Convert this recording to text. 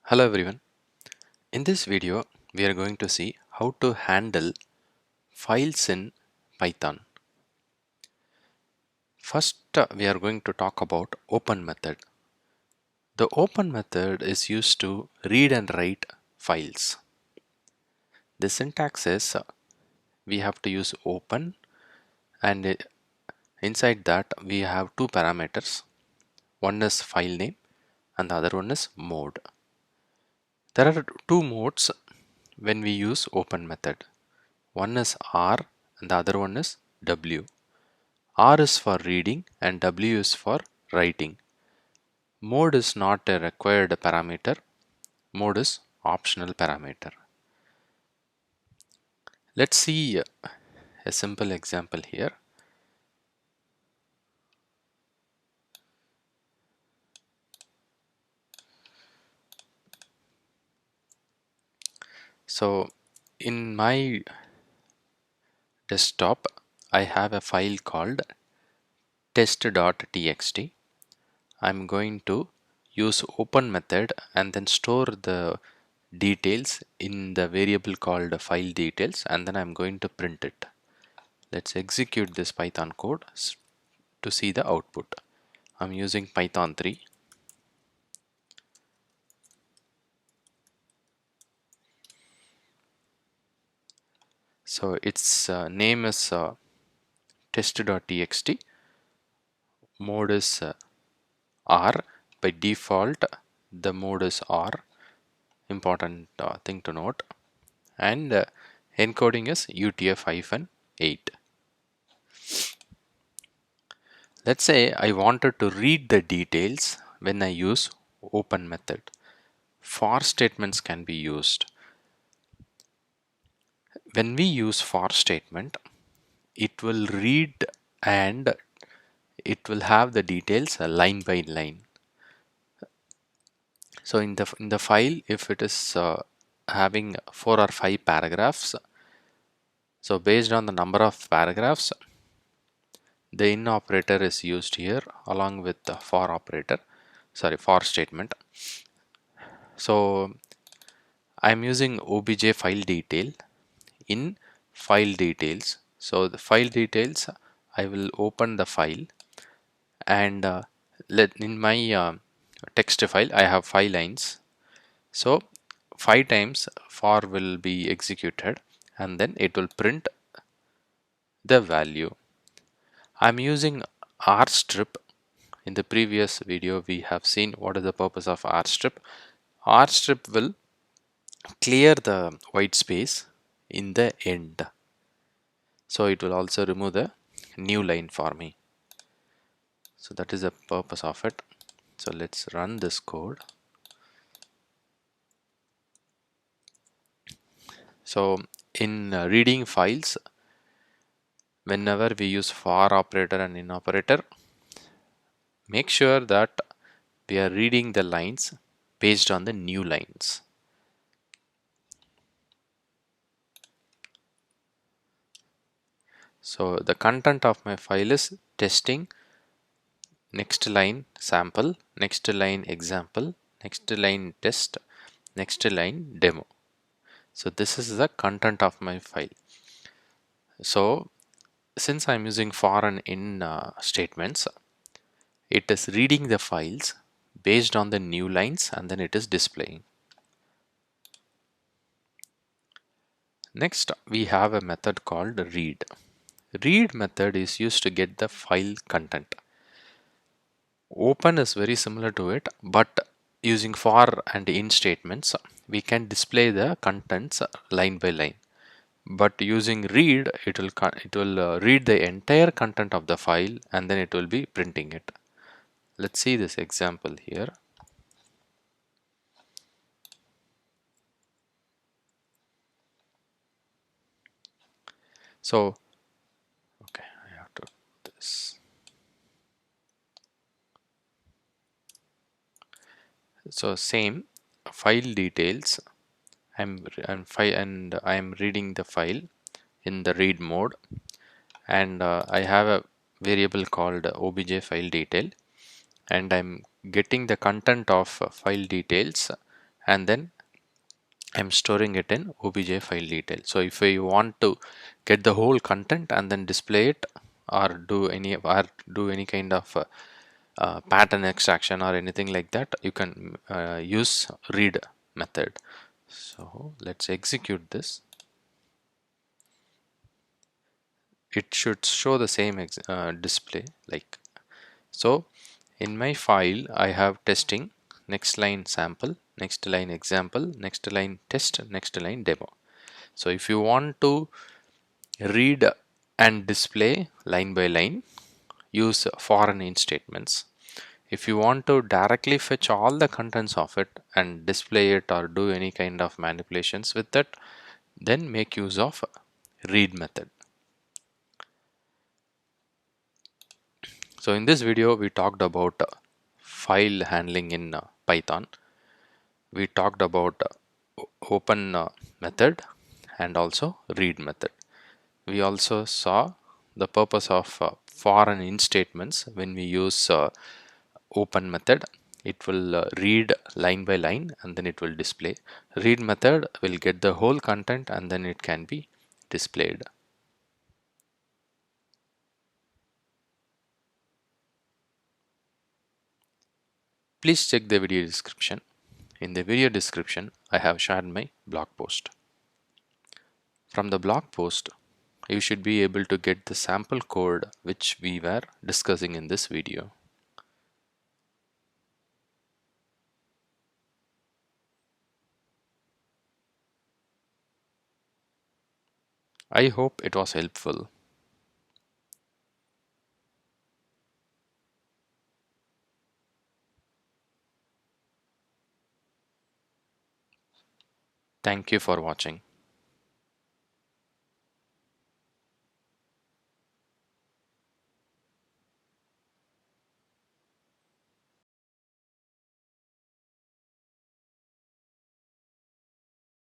Hello everyone. In this video, we are going to see how to handle files in Python. First, we are going to talk about open method. The open method is used to read and write files. The syntax is we have to use open and inside that we have two parameters. One is file name and the other one is mode. There are two modes when we use open method. One is R and the other one is W. R is for reading and W is for writing. Mode is not a required parameter. Mode is optional parameter. Let's see a simple example here. So in my desktop, I have a file called test.txt. I'm going to use open method and then store the details in the variable called file details, and then I'm going to print it. Let's execute this Python code to see the output. I'm using Python 3. So its name is test.txt. Mode is R. By default, the mode is R. Important thing to note. And encoding is UTF-8. Let's say I wanted to read the details when I use open method. For statements can be used. When we use for statement, it will read and it will have the details line by line. So in the file, if it is having 4 or 5 paragraphs, so based on the number of paragraphs, the in operator is used here along with the for statement. So I'm using obj file detail in file details. So the file details, I will open the file and in my text file I have 5 lines. So 5 times for will be executed and then it will print the value. I'm using rstrip. In the previous video we have seen what is the purpose of rstrip. Rstrip will clear the white space in the end. So it will also remove the new line for me. So that is the purpose of it. So let's run this code. So in reading files, whenever we use for operator and in operator, make sure that we are reading the lines based on the new lines. So the content of my file is testing, next line sample, next line example, next line test, next line demo. So this is the content of my file. So since I'm using for and in statements, it is reading the files based on the new lines and then it is displaying. Next, we have a method called read. Read method is used to get the file content. Open is very similar to it, but using for and in statements, we can display the contents line by line. But using read, it will read the entire content of the file and then it will be printing it. Let's see this example here. So okay, I have to do this. So same file details. I'm reading the file in the read mode, and I have a variable called obj file detail, and I'm getting the content of file details and then I'm storing it in obj file detail. So if I want to get the whole content and then display it, or do any kind of pattern extraction or anything like that, you can use read method. So let's execute this. It should show the same display like so. In my file I have testing, next line sample, next line example, next line test, next line demo. So if you want to read and display line by line, use foreign in statements. If you want to directly fetch all the contents of it and display it or do any kind of manipulations with it, then make use of read method. So in this video we talked about file handling in Python. We talked about open method and also read method. We also saw the purpose of foreign in statements. When we use open method, it will read line by line and then it will display. Read method will get the whole content and then it can be displayed. Please check the video description. In the video description, I have shared my blog post. From the blog post, you should be able to get the sample code which we were discussing in this video. I hope it was helpful. Thank you for watching.